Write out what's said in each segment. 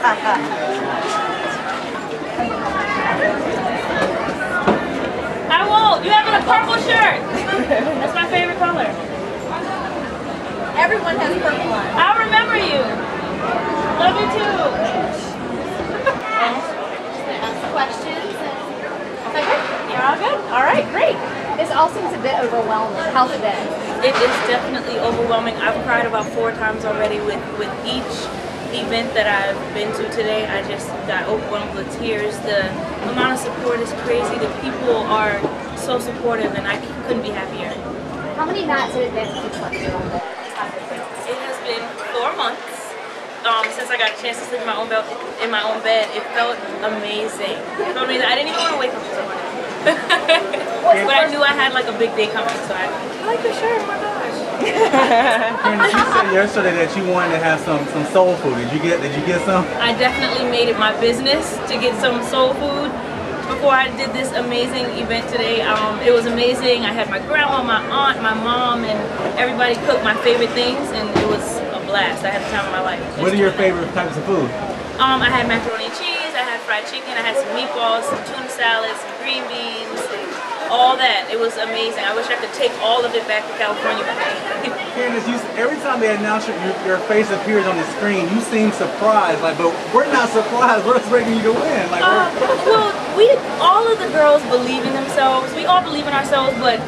I won't. You have a purple shirt. That's my favorite color. Everyone has purple on. I'll remember you. Love you too. Ask questions. Okay. You're all good? All right, great. This all seems a bit overwhelming. How's it been? It is definitely overwhelming. I've cried about 4 times already with each event that I've been to today. I just got overwhelmed with tears. The amount of support is crazy. The people are so supportive and I couldn't be happier. How many nights have it been since you slept here on bed? It has been 4 months since I got a chance to sleep in my own bed. It felt amazing. It felt amazing. I didn't even want to wake up this morning. But I knew I had like a big day coming, so I like the shirt. Oh my gosh. Candice, you said yesterday that you wanted to have some soul food. Did you get some? I definitely made it my business to get some soul food before I did this amazing event today. It was amazing. I had my grandma, my aunt, my mom, and everybody cooked my favorite things, and it was a blast. I had the time of my life. What are your favorite types of food? I had macaroni and cheese, I had fried chicken, I had some meatballs, some tuna salad, some green beans, all that. It was amazing. I wish I could take all of it back to California with me. Candice, every time they announce your face appears on the screen, you seem surprised. Like, but we're not surprised. We're expecting you to win. Like, well, all of the girls believe in themselves. We all believe in ourselves, but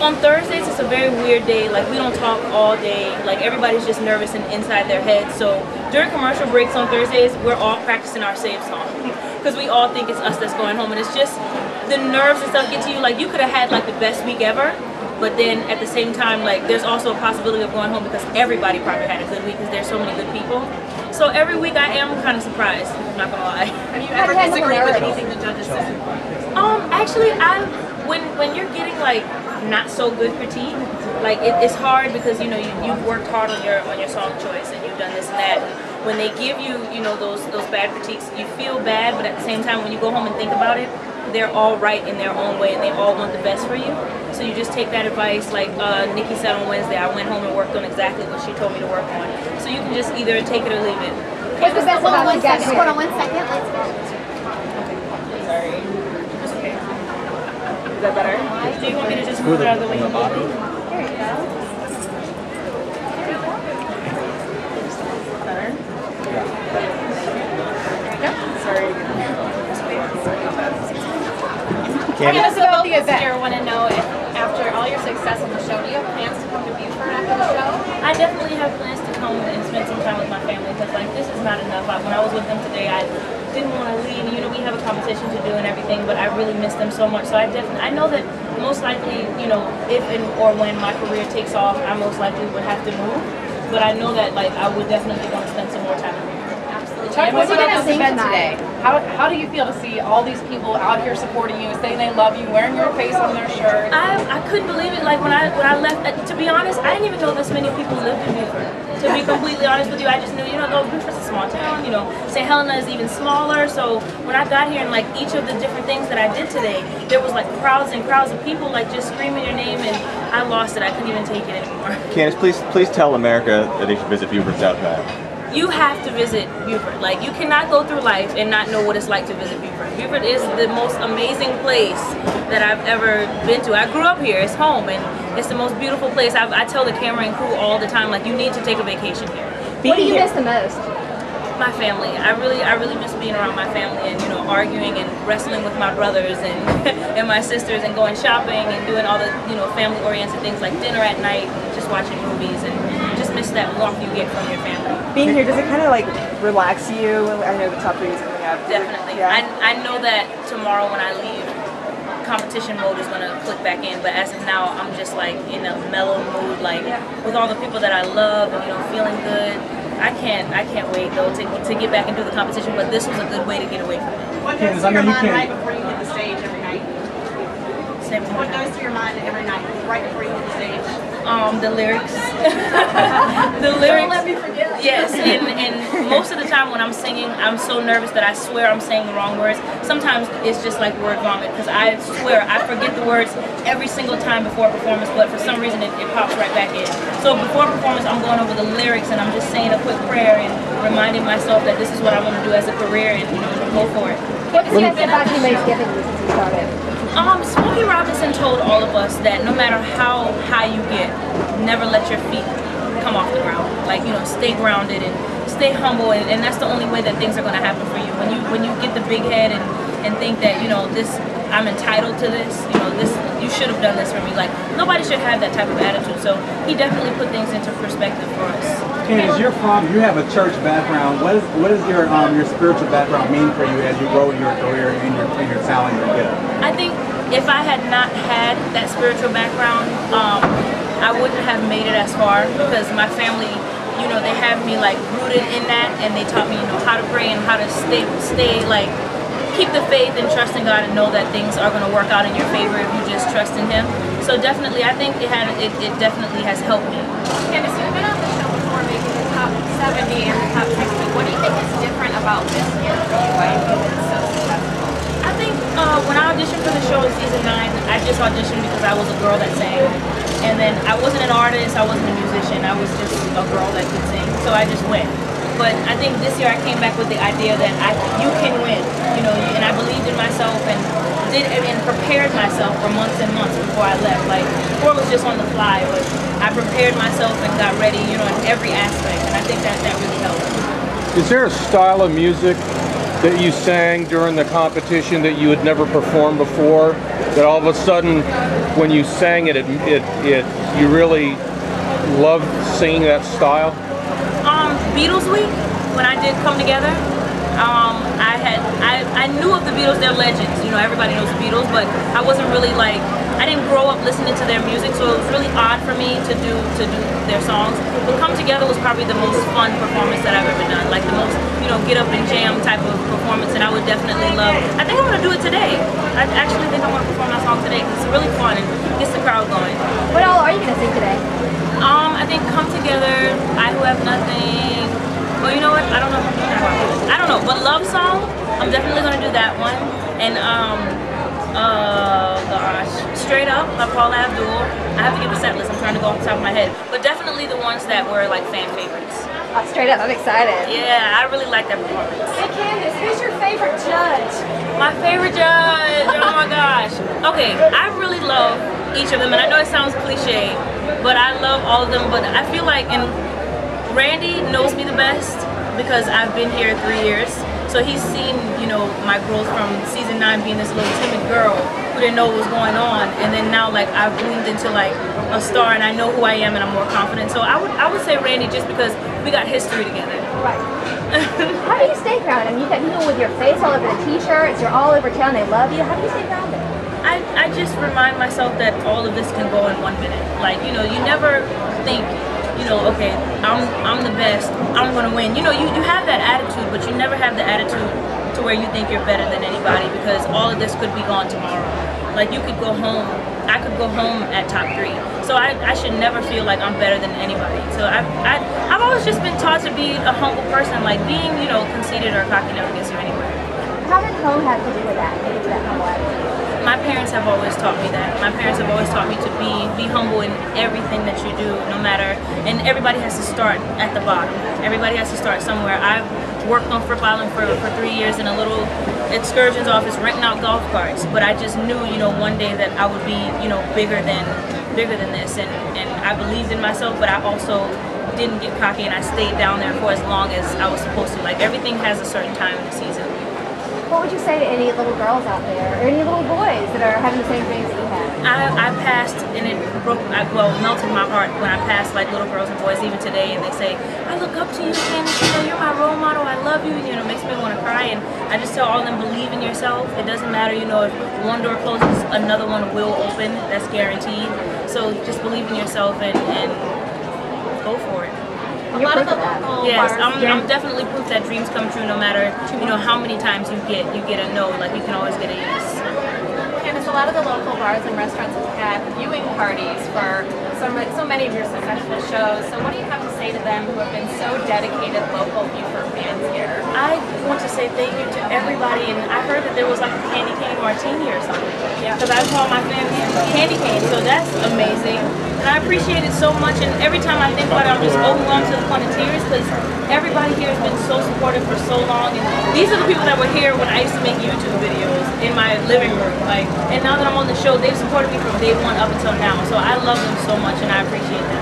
on Thursdays, it's a very weird day. Like, we don't talk all day. Like, everybody's just nervous and inside their heads. So during commercial breaks on Thursdays, we're all practicing our save song because we all think it's us that's going home. And it's just the nerves and stuff get to you. Like, you could have had like the best week ever, but then at the same time, like, there's also a possibility of going home because everybody probably had a good week because there's so many good people. So every week I am kind of surprised, not gonna lie. Have you ever disagreed with anything the judges said? Actually, when you're getting like not so good critique, like it's hard because you've worked hard on your song choice and you've done this and that. And when they give you those bad critiques, you feel bad, but at the same time when you go home and think about it, they're all right in their own way and they all want the best for you. So you just take that advice. Like Nikki said on Wednesday, I went home and worked on exactly what she told me to work on. So you can just either take it or leave it. What's the best about you guys? Hold on 1 second. Let's go. Okay. Sorry. It's okay. Is that better? Do you want me to just move it out of the way completely? There you go. Better? Sorry. Candice, about the event. I want to know if after all your success on the show, do you have plans to come to Beaufort after the show? I definitely have plans to come and spend some time with my family because like this is not enough. When I was with them today, I didn't want to leave. We have a competition to do and everything, but I really miss them so much. So I know that most likely, if or when my career takes off, I most likely would have to move. But I know that like I would definitely want to spend some more time with them. Talk to us about this event today. How do you feel to see all these people out here supporting you, saying they love you, wearing your face on their shirt? I couldn't believe it. Like when I left, to be honest, I didn't even know this many people lived in Beaufort. To be completely honest with you, I just knew, Beaufort's a small town, St. Helena is even smaller. So when I got here and like each of the different things that I did today, there was like crowds and crowds of people like just screaming your name and I lost it. I couldn't even take it anymore. Candice, please tell America that they should visit Beaufort South Side. You have to visit Beaufort. Like, you cannot go through life and not know what it's like to visit Beaufort. Beaufort is the most amazing place that I've ever been to. I grew up here. It's home, and it's the most beautiful place. I tell the camera and crew all the time, like, you need to take a vacation here. What do you miss the most? My family. I really miss being around my family and arguing and wrestling with my brothers and and my sisters and going shopping and doing all the family oriented things like dinner at night and just watching movies and just miss that warmth you get from your family. Being here, does it kind of like relax you? I know the top 3 is coming up. Definitely. Yeah. I know that tomorrow when I leave, competition mode is going to click back in, but as of now I'm just like in a mellow mood, like with all the people that I love and feeling good. I can't wait though to get back and do the competition, but this was a good way to get away from it. What goes through your mind right before you hit the stage every night? Same What goes through your mind every night right before you hit the stage? The lyrics. The lyrics. Don't let me forget. Yes, and most of the time when I'm singing, I'm so nervous that I swear I'm saying the wrong words. Sometimes it's just like word vomit, because I swear I forget the words every single time before a performance, but for some reason it pops right back in. So before a performance, I'm going over the lyrics and I'm just saying a quick prayer and reminding myself that this is what I want to do as a career, and go for it. What has he said about teammates giving you since you started? Smokey Robinson told all of us that no matter how high you get, never let your feet come off the ground. Like, stay grounded and stay humble, and that's the only way that things are going to happen for you. When you get the big head and think that, this, I'm entitled to this, this, you should have done this for me. Like, nobody should have that type of attitude. So he definitely put things into perspective for us. Candice, you have a church background. What does your spiritual background mean for you as you grow in your career and your talent, your gift? I think if I had not had that spiritual background, I wouldn't have made it as far, because my family, they have me like rooted in that, and they taught me, how to pray and how to stay like, keep the faith and trust in God and know that things are going to work out in your favor if you just trust in Him. So definitely, I think it definitely has helped me. Candice, you've been on the show before, making the top 70 and the top 60. What do you think is different about this year for you? Why have you been so successful? I think when I auditioned for the show in season 9, I just auditioned because I was a girl that sang. And then I wasn't an artist, I wasn't a musician, I was just a girl that could sing. So I just went. But I think this year I came back with the idea that you can win, and I believed in myself and prepared myself for months and months before I left. Like, before it was just on the fly, but I prepared myself and got ready, in every aspect, and I think that really helped. Is there a style of music that you sang during the competition that you had never performed before, that all of a sudden when you sang it you really loved singing that style? Beatles week, when I did Come Together, I knew of the Beatles, they're legends, everybody knows the Beatles, but I wasn't really like, I didn't grow up listening to their music, so it was really odd for me to do their songs. But Come Together was probably the most fun performance that I've ever done, like the most, get up and jam type of performance, and I would definitely love, I think I'm going to do it today. I actually think I'm going to perform that song today, because it's really fun and gets the crowd going. What all are you going to sing today? I think Come Together, I Who Have Nothing. Well, you know what? I don't know if I'm doing that one. I don't know, but Love Song, I'm definitely gonna do that one. And gosh, Straight Up by Paula Abdul. I have to give a set list. I'm trying to go off the top of my head, but definitely the ones that were like fan favorites. Straight Up, I'm excited. Yeah, I really like that performance. Hey Candice, who's your favorite judge? My favorite judge. Oh my gosh. Okay, I really love each of them, and I know it sounds cliche, but I love all of them. But I feel like Randy knows me the best because I've been here 3 years. So he's seen, my growth from season 9 being this little timid girl who didn't know what was going on, and then now like I've bloomed into like a star, and I know who I am, and I'm more confident. So I would say Randy, just because we got history together. Right. How do you stay grounded? I mean, you've got people with your face all over the t-shirts, you're all over town, they love you. How do you stay grounded? I just remind myself that all of this can go in 1 minute. Like, you never think, okay, I'm the best, I'm gonna win. You have that attitude, but you never have the attitude to where you think you're better than anybody, because all of this could be gone tomorrow. Like, you could go home, I could go home at top 3. So I should never feel like I'm better than anybody. So I've always just been taught to be a humble person. Like, being, conceited or cocky never gets you anywhere. How did home have to do with that? Maybe that humble attitude? My parents have always taught me that. My parents have always taught me to be humble in everything that you do, no matter, and everybody has to start at the bottom. Everybody has to start somewhere. I've worked on Fripp Island for 3 years in a little excursions office, renting out golf carts, but I just knew, one day that I would be, bigger than this, and I believed in myself, but I also didn't get cocky, and I stayed down there for as long as I was supposed to. Like, everything has a certain time in the season. What would you say to any little girls out there, or any little boys that are having the same dreams that you have? I passed, and it melted my heart when I passed like little girls and boys even today, and they say, I look up to you, Candice, you're my role model, I love you, it makes me want to cry. And I just tell all of them, believe in yourself. It doesn't matter, if one door closes, another one will open, that's guaranteed. So just believe in yourself and go for it. A lot of the local yes, bars. I'm definitely proof that dreams come true, no matter how many times you get a no. Like, you can always get a yes. Candice, a lot of the local bars and restaurants have had viewing parties for so many of your successful shows. So what do you have to say to them who have been so dedicated local Beaufort fans here? I want to say thank you to everybody, and I heard that there was like a candy cane martini or something. Yeah. Because I call my fans candy cane, so that's amazing. And I appreciate it so much, and every time I think about it, I'm just overwhelmed to the point of tears because everybody here has been so supportive for so long. And these are the people that were here when I used to make YouTube videos in my living room. Like, and now that I'm on the show, they've supported me from day one up until now. So I love them so much, and I appreciate them.